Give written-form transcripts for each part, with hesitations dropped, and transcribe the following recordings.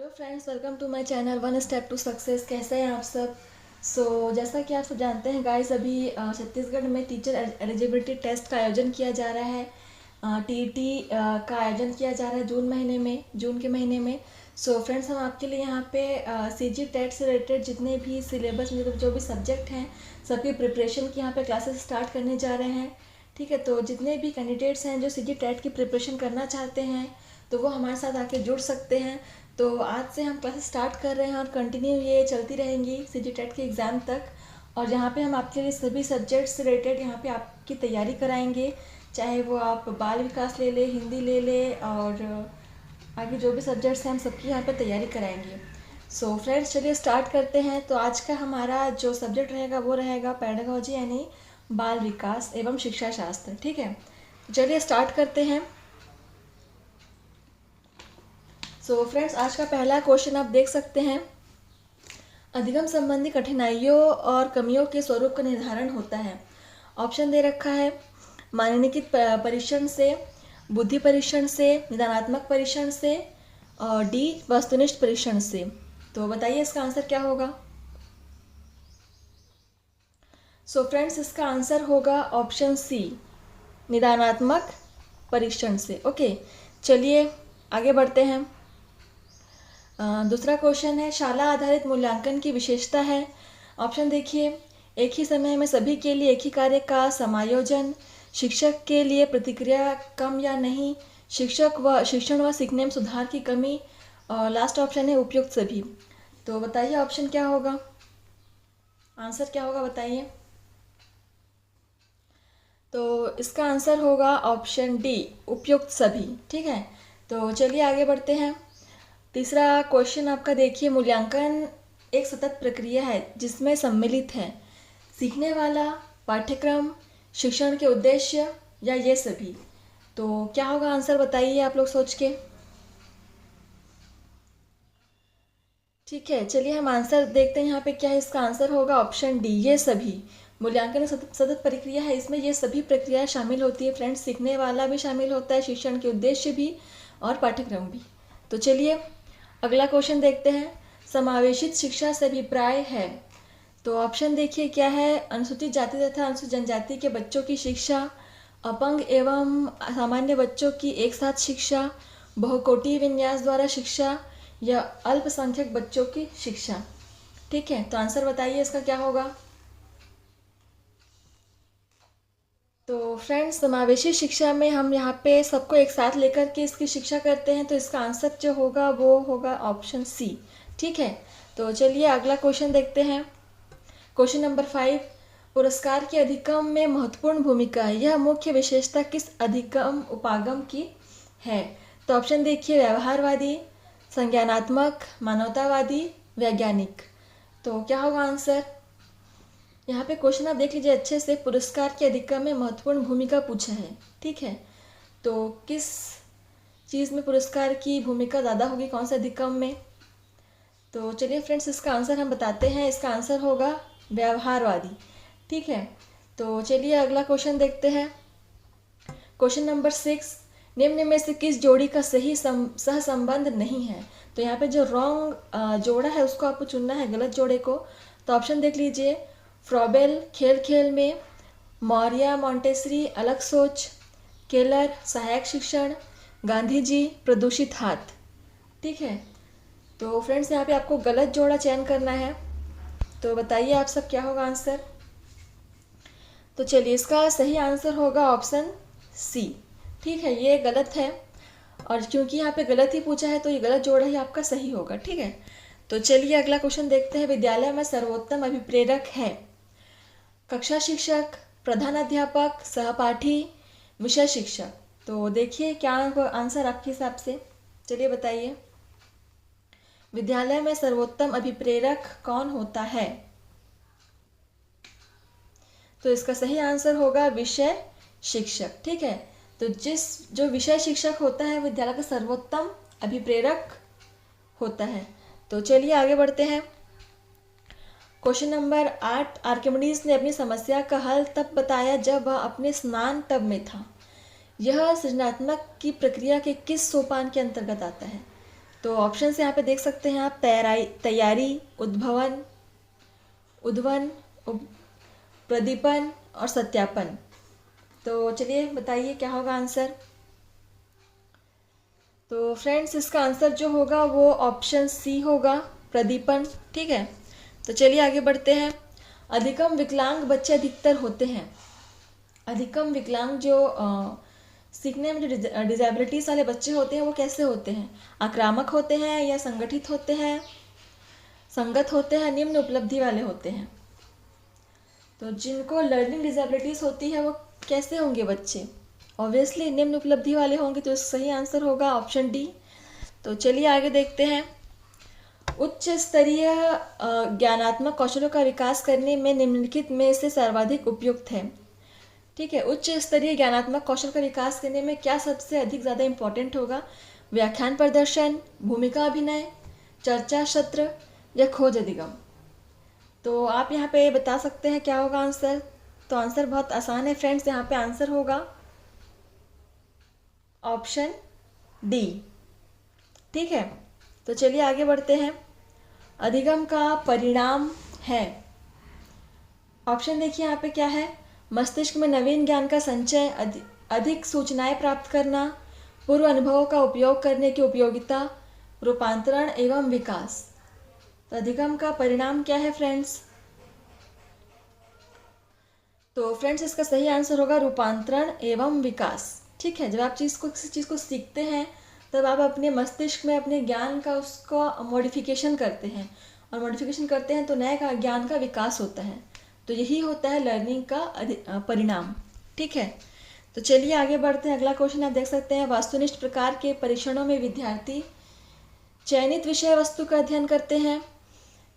Hello friends, welcome to my channel one step to success. कैसे हैं आप सब? जैसा कि आप सब जानते हैं गाइस, अभी छत्तीसगढ़ में टीचर एलिजिबिलिटी टेस्ट का आयोजन किया जा रहा है। टीईटी का आयोजन किया जा रहा है जून के महीने में। फ्रेंड्स, हम आपके लिए यहाँ पे सीजी टेट से रिलेटेड जितने भी सिलेबस में जो भी सब्जेक्ट हैं, सबकी प्रिपरेशन की यहाँ पे क्लासेस स्टार्ट करने जा रहे हैं। ठीक है, तो जितने भी कैंडिडेट्स हैं जो सीजी टेट की प्रिपरेशन करना चाहते हैं, तो वो हमारे साथ आके जुड़ सकते हैं। तो आज से हम क्लासेस स्टार्ट कर रहे हैं और कंटिन्यू ये चलती रहेंगी सीजी टेट के एग्ज़ाम तक। और यहाँ पे हम आपके लिए सभी सब्जेक्ट से रिलेटेड यहाँ पे आपकी तैयारी कराएंगे, चाहे वो आप बाल विकास ले ले, हिंदी ले ले, और आगे जो भी सब्जेक्ट्स हैं हम सबकी यहाँ पे तैयारी कराएंगे। फ्रेंड्स, चलिए स्टार्ट करते हैं। तो आज का हमारा जो सब्जेक्ट रहेगा वो रहेगा पेडागोजी, यानी बाल विकास एवं शिक्षा शास्त्र। ठीक है, चलिए स्टार्ट करते हैं। फ्रेंड्स, आज का पहला क्वेश्चन आप देख सकते हैं। अधिगम संबंधी कठिनाइयों और कमियों के स्वरूप का निर्धारण होता है। ऑप्शन दे रखा है मानकीकृत परीक्षण से, बुद्धि परीक्षण से, निदानात्मक परीक्षण से, और डी वस्तुनिष्ठ परीक्षण से। तो बताइए इसका आंसर क्या होगा? फ्रेंड्स, इसका आंसर होगा ऑप्शन सी, निदानात्मक परीक्षण से। ओके, चलिए आगे बढ़ते हैं। दूसरा क्वेश्चन है, शाला आधारित मूल्यांकन की विशेषता है। ऑप्शन देखिए, एक ही समय में सभी के लिए एक ही कार्य का समायोजन, शिक्षक के लिए प्रतिक्रिया कम या नहीं, शिक्षण व सीखने में सुधार की कमी, और लास्ट ऑप्शन है उपयुक्त सभी। तो बताइए ऑप्शन क्या होगा, आंसर क्या होगा बताइए। तो इसका आंसर होगा ऑप्शन डी, उपयुक्त सभी। ठीक है, तो चलिए आगे बढ़ते हैं। तीसरा क्वेश्चन आपका देखिए, मूल्यांकन एक सतत प्रक्रिया है जिसमें सम्मिलित है सीखने वाला, पाठ्यक्रम, शिक्षण के उद्देश्य, या ये सभी। तो क्या होगा आंसर बताइए आप लोग सोच के। ठीक है, चलिए हम आंसर देखते हैं यहाँ पे क्या है। इसका आंसर होगा ऑप्शन डी, ये सभी। मूल्यांकन एक सतत प्रक्रिया है, इसमें ये सभी प्रक्रियाएं शामिल होती है फ्रेंड्स। सीखने वाला भी शामिल होता है, शिक्षण के उद्देश्य भी, और पाठ्यक्रम भी। तो चलिए अगला क्वेश्चन देखते हैं। समावेशित शिक्षा से अभिप्राय है। तो ऑप्शन देखिए क्या है, अनुसूचित जाति तथा अनुसूचित जनजाति के बच्चों की शिक्षा, अपंग एवं सामान्य बच्चों की एक साथ शिक्षा, बहुकोटि विन्यास द्वारा शिक्षा, या अल्पसंख्यक बच्चों की शिक्षा। ठीक है, तो आंसर बताइए इसका क्या होगा। तो फ्रेंड्स, समावेशी शिक्षा में हम यहाँ पे सबको एक साथ लेकर के इसकी शिक्षा करते हैं, तो इसका आंसर जो होगा वो होगा ऑप्शन सी। ठीक है, तो चलिए अगला क्वेश्चन देखते हैं। क्वेश्चन नंबर 5, पुरस्कार के अधिगम में महत्वपूर्ण भूमिका, यह मुख्य विशेषता किस अधिगम उपागम की है। तो ऑप्शन देखिए, व्यवहारवादी, संज्ञानात्मक, मानवतावादी, वैज्ञानिक। तो क्या होगा आंसर? यहाँ पे क्वेश्चन आप देख लीजिए अच्छे से। पुरस्कार के अधिगम में महत्वपूर्ण भूमिका पूछा है। ठीक है, तो किस चीज़ में पुरस्कार की भूमिका ज़्यादा होगी, कौन से अधिगम में? तो चलिए फ्रेंड्स, इसका आंसर हम बताते हैं। इसका आंसर होगा व्यवहारवादी। ठीक है, तो चलिए अगला क्वेश्चन देखते हैं। क्वेश्चन नंबर 6, निम्न में से किस जोड़ी का सही सहसंबंध नहीं है। तो यहाँ पे जो रॉन्ग जोड़ा है उसको आपको चुनना है, गलत जोड़े को। तो ऑप्शन देख लीजिए, फ्रॉबेल खेल खेल में, मौर्या मॉन्टेसरी अलग सोच, केलर सहायक शिक्षण, गांधी जी प्रदूषित हाथ। ठीक है, तो फ्रेंड्स यहाँ पे आपको गलत जोड़ा चयन करना है। तो बताइए आप सब क्या होगा आंसर। तो चलिए इसका सही आंसर होगा ऑप्शन सी। ठीक है, ये गलत है, और क्योंकि यहाँ पे गलत ही पूछा है तो ये गलत जोड़ा ही आपका सही होगा। ठीक है, तो चलिए अगला क्वेश्चन देखते हैं। विद्यालय में सर्वोत्तम अभिप्रेरक है कक्षा शिक्षक, प्रधानाध्यापक, सहपाठी, विषय शिक्षक। तो देखिए क्या आंसर आपके हिसाब से, चलिए बताइए। विद्यालय में सर्वोत्तम अभिप्रेरक कौन होता है? तो इसका सही आंसर होगा विषय शिक्षक। ठीक है, तो जो विषय शिक्षक होता है विद्यालय का सर्वोत्तम अभिप्रेरक होता है। तो चलिए आगे बढ़ते हैं। क्वेश्चन नंबर 8, आर्किमिडीज ने अपनी समस्या का हल तब बताया जब वह अपने स्नान टब में था। यह सृजनात्मक की प्रक्रिया के किस सोपान के अंतर्गत आता है? तो ऑप्शन यहाँ पे देख सकते हैं आप, तैयारी, उद्भवन, उद्वन, प्रदीपन और सत्यापन। तो चलिए बताइए क्या होगा आंसर। तो फ्रेंड्स इसका आंसर जो होगा वो ऑप्शन सी होगा, प्रदीपन। ठीक है, तो चलिए आगे बढ़ते हैं। अधिकम विकलांग बच्चे अधिकतर होते हैं। अधिकम विकलांग जो सीखने में जो डिजेबिलिटीज़ वाले बच्चे होते हैं वो कैसे होते हैं? आक्रामक होते हैं या संगठित होते हैं, संगत होते हैं, निम्न उपलब्धि वाले होते हैं? तो जिनको लर्निंग डिजेबिलिटीज़ होती है वो कैसे होंगे बच्चे? ऑब्वियसली निम्न उपलब्धि वाले होंगे। तो सही आंसर होगा ऑप्शन डी। तो चलिए आगे देखते हैं। उच्च स्तरीय ज्ञानात्मक कौशलों का विकास करने में निम्नलिखित में से सर्वाधिक उपयुक्त है। ठीक है, उच्च स्तरीय ज्ञानात्मक कौशल का विकास करने में क्या सबसे अधिक ज़्यादा इम्पोर्टेंट होगा? व्याख्यान प्रदर्शन, भूमिका अभिनय, चर्चा सत्र या खोज अधिगम? तो आप यहाँ पे बता सकते हैं क्या होगा आंसर। तो आंसर बहुत आसान है फ्रेंड्स, यहाँ पे आंसर होगा ऑप्शन डी। ठीक है, तो चलिए आगे बढ़ते हैं। अधिगम का परिणाम है, ऑप्शन देखिए यहाँ पे क्या है। मस्तिष्क में नवीन ज्ञान का संचय, अधिक सूचनाएं प्राप्त करना, पूर्व अनुभवों का उपयोग करने की उपयोगिता, रूपांतरण एवं विकास। तो अधिगम का परिणाम क्या है फ्रेंड्स? तो फ्रेंड्स इसका सही आंसर होगा रूपांतरण एवं विकास। ठीक है, जब आप किसी चीज़ को सीखते हैं तब आप अपने मस्तिष्क में अपने ज्ञान का उसको मॉडिफिकेशन करते हैं, और मॉडिफिकेशन करते हैं तो नए का ज्ञान का विकास होता है। तो यही होता है लर्निंग का परिणाम। ठीक है, तो चलिए आगे बढ़ते हैं। अगला क्वेश्चन आप देख सकते हैं। वस्तुनिष्ठ प्रकार के परीक्षणों में विद्यार्थी चयनित विषय वस्तु का अध्ययन करते हैं,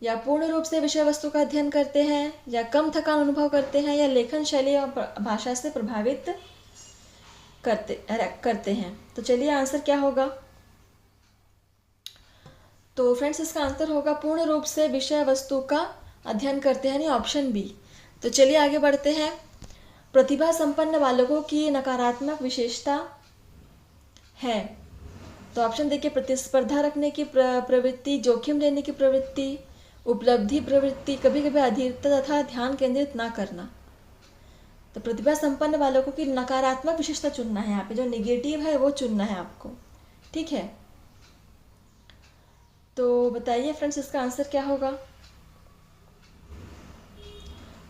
या पूर्ण रूप से विषय वस्तु का अध्ययन करते हैं, या कम थकान अनुभव करते हैं, या लेखन शैली और भाषा से प्रभावित करते हैं। तो चलिए आंसर क्या होगा। तो फ्रेंड्स इसका आंसर होगा पूर्ण रूप से विषय वस्तु का अध्ययन करते हैं, यानी ऑप्शन बी। तो चलिए आगे बढ़ते हैं। प्रतिभा संपन्न बालकों की नकारात्मक विशेषता है। तो ऑप्शन देखिए, प्रतिस्पर्धा रखने की प्रवृत्ति, जोखिम लेने की प्रवृत्ति, उपलब्धि प्रवृत्ति, कभी कभी अधीरता तथा ध्यान केंद्रित ना करना। तो प्रतिभा संपन्न बालकों की नकारात्मक विशेषता चुनना है, यहाँ पे जो नेगेटिव है वो चुनना है आपको। ठीक है, तो बताइए फ्रेंड्स इसका आंसर क्या होगा।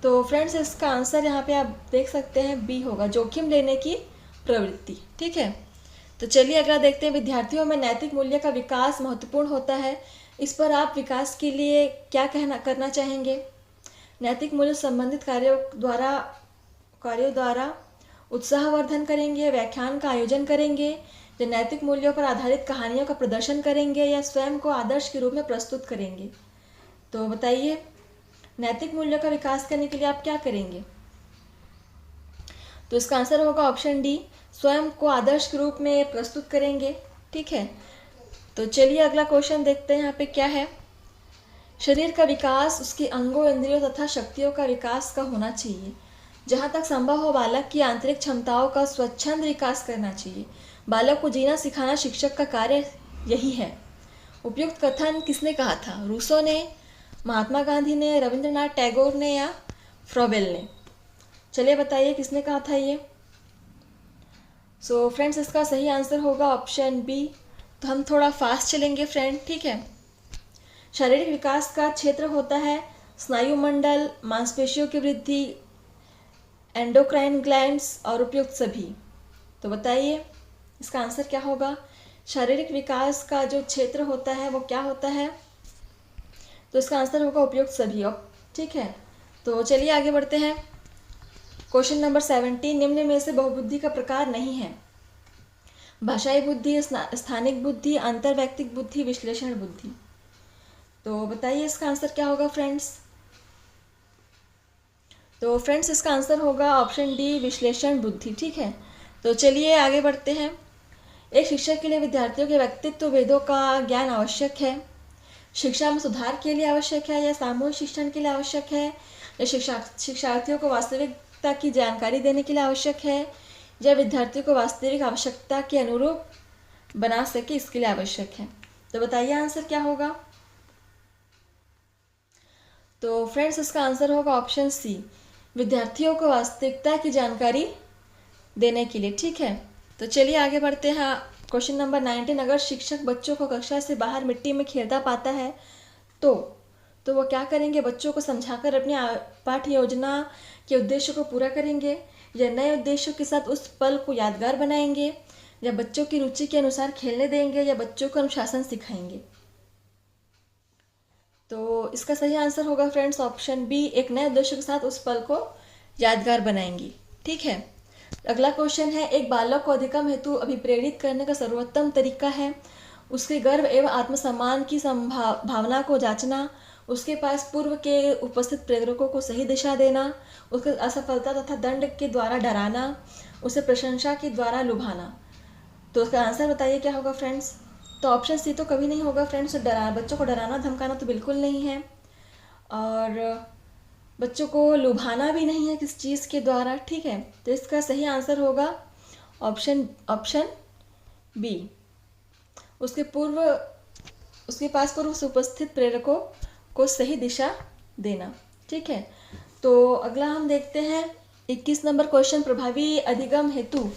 तो फ्रेंड्स इसका आंसर यहाँ पे आप देख सकते हैं बी होगा, जोखिम लेने की प्रवृत्ति। ठीक है, तो चलिए अगला देखते हैं। विद्यार्थियों में नैतिक मूल्य का विकास महत्वपूर्ण होता है, इस पर आप विकास के लिए क्या करना चाहेंगे? नैतिक मूल्य संबंधित कार्यों द्वारा उत्साहवर्धन करेंगे, व्याख्यान का आयोजन करेंगे, या नैतिक मूल्यों पर आधारित कहानियों का प्रदर्शन करेंगे, या स्वयं को आदर्श के रूप में प्रस्तुत करेंगे? तो बताइए, नैतिक मूल्यों का विकास करने के लिए आप क्या करेंगे? तो इसका आंसर होगा ऑप्शन डी, स्वयं को आदर्श के रूप में प्रस्तुत करेंगे। ठीक है, तो चलिए अगला क्वेश्चन देखते हैं यहाँ पे क्या है। शरीर का विकास उसके अंगों, इंद्रियों तथा शक्तियों का विकास का होना चाहिए। जहाँ तक संभव हो बालक की आंतरिक क्षमताओं का स्वच्छंद विकास करना चाहिए। बालक को जीना सिखाना शिक्षक का कार्य यही है। उपयुक्त कथन किसने कहा था? रूसो ने, महात्मा गांधी ने, रविंद्रनाथ टैगोर ने, या फ्रॉबेल ने? चलिए बताइए किसने कहा था ये। सो फ्रेंड्स इसका सही आंसर होगा ऑप्शन बी। तो हम थोड़ा फास्ट चलेंगे फ्रेंड। ठीक है, शारीरिक विकास का क्षेत्र होता है स्नायु मंडल, मांसपेशियों की वृद्धि, एंडोक्राइन ग्लैंड्स और उपयुक्त सभी। तो बताइए इसका आंसर क्या होगा। शारीरिक विकास का जो क्षेत्र होता है वो क्या होता है? तो इसका आंसर होगा उपयुक्त सभी। ठीक है, तो चलिए आगे बढ़ते हैं। क्वेश्चन नंबर 17, निम्न में से बहुबुद्धि का प्रकार नहीं है। भाषाई बुद्धि, स्थानिक बुद्धि, अंतर्वैयक्तिक बुद्धि, विश्लेषण बुद्धि। तो बताइए इसका आंसर क्या होगा फ्रेंड्स। तो फ्रेंड्स इसका आंसर होगा ऑप्शन डी, विश्लेषण बुद्धि। ठीक है, तो चलिए आगे बढ़ते हैं। एक शिक्षक के लिए विद्यार्थियों के व्यक्तित्व भेदों का ज्ञान आवश्यक है। शिक्षा में सुधार के लिए आवश्यक है, या सामूहिक शिक्षण के लिए आवश्यक है, या शिक्षार्थियों को वास्तविकता की जानकारी देने के लिए आवश्यक है, या विद्यार्थियों को वास्तविक आवश्यकता के अनुरूप बना सके इसके लिए आवश्यक है? तो बताइए आंसर क्या होगा। तो फ्रेंड्स इसका आंसर होगा ऑप्शन सी, विद्यार्थियों को वास्तविकता की जानकारी देने के लिए। ठीक है, तो चलिए आगे बढ़ते हैं। क्वेश्चन नंबर 19, अगर शिक्षक बच्चों को कक्षा से बाहर मिट्टी में खेलता पाता है तो वो क्या करेंगे, बच्चों को समझाकर अपनी पाठ्य योजना के उद्देश्य को पूरा करेंगे, या नए उद्देश्यों के साथ उस पल को यादगार बनाएंगे, या बच्चों की रुचि के अनुसार खेलने देंगे, या बच्चों को अनुशासन सिखाएंगे। तो इसका सही आंसर होगा फ्रेंड्स ऑप्शन बी, एक नए उद्देश्य के साथ उस पल को यादगार बनाएंगी। ठीक है, अगला क्वेश्चन है, एक बालक को अधिगम हेतु अभिप्रेरित करने का सर्वोत्तम तरीका है उसके गर्व एवं आत्मसम्मान की भावना को जांचना, उसके पास पूर्व के उपस्थित प्रेरकों को सही दिशा देना, उसके असफलता तथा दंड के द्वारा डराना, उसे प्रशंसा के द्वारा लुभाना। तो उसका आंसर बताइए क्या होगा फ्रेंड्स। तो ऑप्शन सी तो कभी नहीं होगा फ्रेंड्स, बच्चों को डराना धमकाना तो बिल्कुल नहीं है, और बच्चों को लुभाना भी नहीं है किस चीज़ के द्वारा। ठीक है, तो इसका सही आंसर होगा ऑप्शन बी, उसके पास पूर्व से उपस्थित प्रेरकों को सही दिशा देना। ठीक है, तो अगला हम देखते हैं 21 नंबर क्वेश्चन, प्रभावी अधिगम हेतु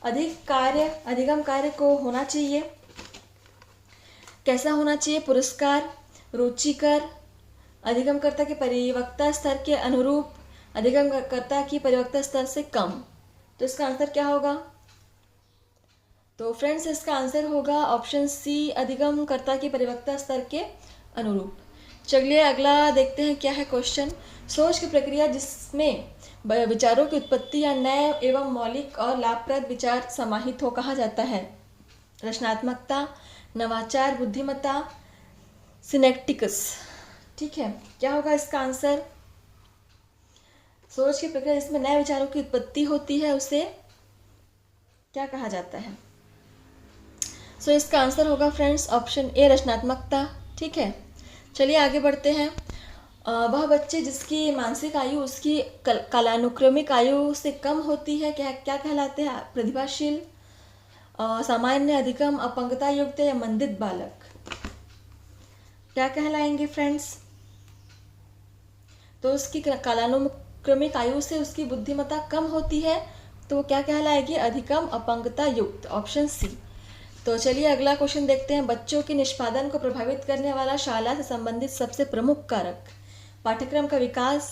अधिगम कार्य को होना चाहिए, कैसा होना चाहिए, पुरस्कार, रुचिकर, अधिगमकर्ता के परिपक्वता स्तर के अनुरूप, अधिगमकर्ता की परिपक्वता स्तर से कम। तो इसका आंसर क्या होगा। तो फ्रेंड्स इसका आंसर होगा ऑप्शन सी, अधिगमकर्ता की परिपक्वता स्तर के अनुरूप। चलिए अगला देखते हैं क्या है क्वेश्चन, सोच की प्रक्रिया जिसमें विचारों की उत्पत्ति या नए एवं मौलिक और लाभप्रद विचार समाहित हो कहा जाता है, रचनात्मकता, नवाचार, बुद्धिमत्ता, सिनेक्टिकस। ठीक है, क्या होगा इसका आंसर। सोच की प्रक्रिया जिसमें नए विचारों की उत्पत्ति होती है उसे क्या कहा जाता है। सो इसका आंसर होगा फ्रेंड्स ऑप्शन ए, रचनात्मकता। ठीक है, चलिए आगे बढ़ते हैं। वह बच्चे जिसकी मानसिक आयु उसकी कालानुक्रमिक आयु से कम होती है क्या कहलाते हैं, प्रतिभाशील, सामान्य, अधिगम, अपंगता युक्त या मंदित बालक, क्या कहलाएंगे फ्रेंड्स। तो उसकी कालानुक्रमिक आयु से उसकी बुद्धिमत्ता कम होती है तो वो क्या कहलाएगी, अधिगम, अपंगता युक्त, ऑप्शन सी। तो चलिए अगला क्वेश्चन देखते हैं, बच्चों के निष्पादन को प्रभावित करने वाला शाला से संबंधित सबसे प्रमुख कारक, पाठ्यक्रम का विकास,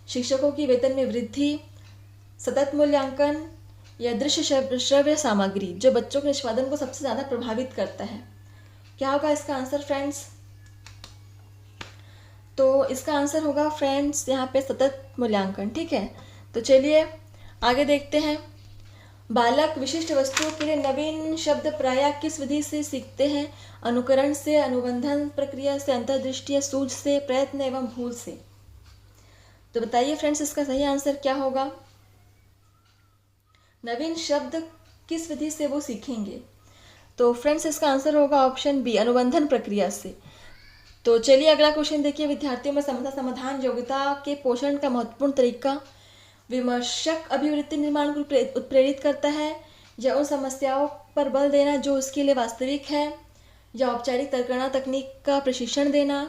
शिक्षकों की वेतन में वृद्धि, सतत मूल्यांकन, या दृश्य श्रव्य सामग्री जो बच्चों के निष्पादन को सबसे ज़्यादा प्रभावित करता है। क्या होगा इसका आंसर फ्रेंड्स। तो इसका आंसर होगा फ्रेंड्स यहाँ पे सतत मूल्यांकन। ठीक है, तो चलिए आगे देखते हैं, बालक विशिष्ट वस्तुओं के लिए नवीन शब्द प्रायः किस विधि से सीखते हैं, अनुकरण से, अनुबंधन प्रक्रिया से, अंतर्दृष्टि या सूझ से, प्रयत्न एवं भूल से। तो बताइए फ्रेंड्स इसका सही आंसर क्या होगा। नवीन शब्द किस विधि से वो सीखेंगे, तो फ्रेंड्स इसका आंसर होगा ऑप्शन बी, अनुबंधन प्रक्रिया से। तो चलिए अगला क्वेश्चन देखिए, विद्यार्थियों में समस्या समाधान योग्यता के पोषण का महत्वपूर्ण तरीका विमर्शक अभिवृत्ति निर्माण को उत्प्रेरित करता है, या उन समस्याओं पर बल देना जो उसके लिए वास्तविक है, या औपचारिक तर्कणा तकनीक का प्रशिक्षण देना,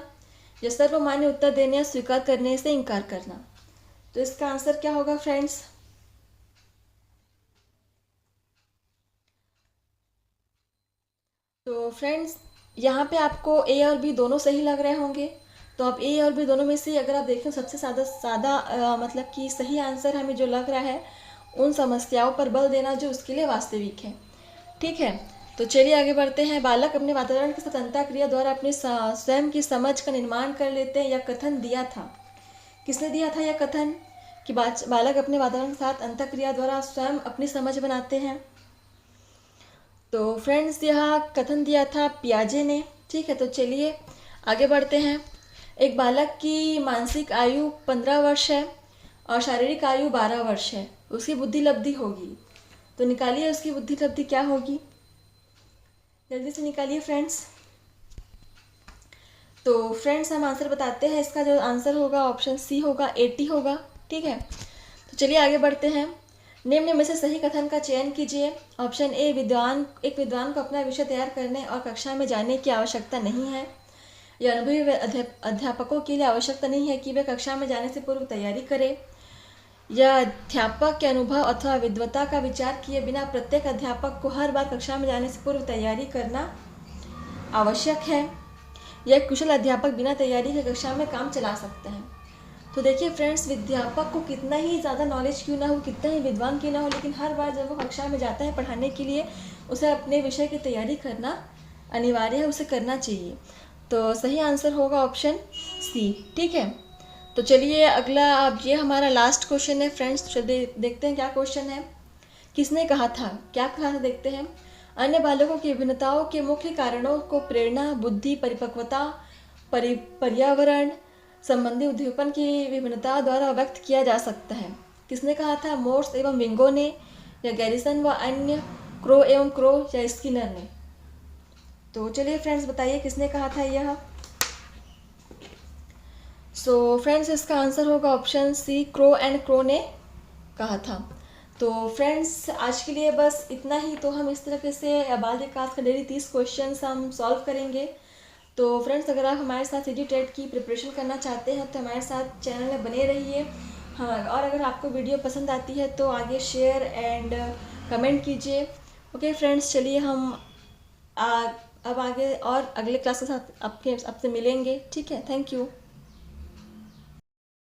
या सर्वमान्य उत्तर देने या स्वीकार करने से इनकार करना। तो इसका आंसर क्या होगा फ्रेंड्स। तो फ्रेंड्स यहाँ पे आपको ए और बी दोनों सही लग रहे होंगे, तो आप ए और बी दोनों में से अगर आप देखें सबसे सादा मतलब कि सही आंसर हमें जो लग रहा है, उन समस्याओं पर बल देना जो उसके लिए वास्तविक है। ठीक है, तो चलिए आगे बढ़ते हैं, बालक अपने वातावरण के साथ अंतःक्रिया द्वारा अपनी स्वयं की समझ का निर्माण कर लेते हैं, यह कथन दिया था, किसने दिया था यह कथन कि बालक अपने वातावरण के साथ अंतःक्रिया द्वारा स्वयं अपनी समझ बनाते हैं। तो फ्रेंड्स यह कथन दिया था पियाजे ने। ठीक है, तो चलिए आगे बढ़ते हैं, एक बालक की मानसिक आयु 15 वर्ष है और शारीरिक आयु 12 वर्ष है, उसकी बुद्धि लब्धि होगी, तो निकालिए उसकी बुद्धि लब्धि क्या होगी, जल्दी से निकालिए फ्रेंड्स। तो फ्रेंड्स हम आंसर बताते हैं, इसका जो आंसर होगा ऑप्शन सी होगा, 80 होगा। ठीक है, तो चलिए आगे बढ़ते हैं, निम्न में से सही कथन का चयन कीजिए। ऑप्शन ए, एक विद्वान को अपना विषय तैयार करने और कक्षा में जाने की आवश्यकता नहीं है। यह अनुभवी अध्यापकों के लिए आवश्यकता नहीं है कि वे कक्षा में जाने से पूर्व तैयारी करें। यह अध्यापक के अनुभव अथवा विद्वता का विचार किए बिना प्रत्येक अध्यापक को हर बार कक्षा में जाने से पूर्व तैयारी करना आवश्यक है। यह कुशल अध्यापक बिना तैयारी के कक्षा में काम चला सकता है। तो देखिए फ्रेंड्स, विद्यापक को कितना ही ज़्यादा नॉलेज क्यों ना हो, कितना ही विद्वान क्यों ना हो, लेकिन हर बार जब वो कक्षा में जाता है पढ़ाने के लिए, उसे अपने विषय की तैयारी करना अनिवार्य है, उसे करना चाहिए। तो सही आंसर होगा ऑप्शन सी। ठीक है, तो चलिए अगला, अब ये हमारा लास्ट क्वेश्चन है फ्रेंड्स। चलिए देखते हैं क्या क्वेश्चन है। किसने कहा था, क्या कहा था, देखते हैं। अन्य बालकों की विभिन्नताओं के मुख्य कारणों को प्रेरणा, बुद्धि, परिपक्वता, पर्यावरण संबंधी उद्दीपन की विभिन्नता द्वारा व्यक्त किया जा सकता है। किसने कहा था, मोर्स एवं विंगो ने, या गैरिसन व अन्य, क्रो एवं क्रो, या स्किनर ने। तो चलिए फ्रेंड्स बताइए किसने कहा था यह। सो फ्रेंड्स इसका आंसर होगा option C, crow and crow ने कहा था। तो फ्रेंड्स आज के लिए बस इतना ही। तो हम इस तरीके से बाल विकास का डेली 30 क्वेश्चंस हम सॉल्व करेंगे। तो फ्रेंड्स अगर आप हमारे साथ सीजी टेट की प्रिपरेशन करना चाहते हैं तो हमारे साथ चैनल में बने रहिए। हाँ, और अगर आपको वीडियो पसंद आती है तो आगे शेयर एंड कमेंट कीजिए। ओके फ्रेंड्स, चलिए हम अब आगे और अगले क्लास के साथ आपसे मिलेंगे। ठीक है, थैंक यू।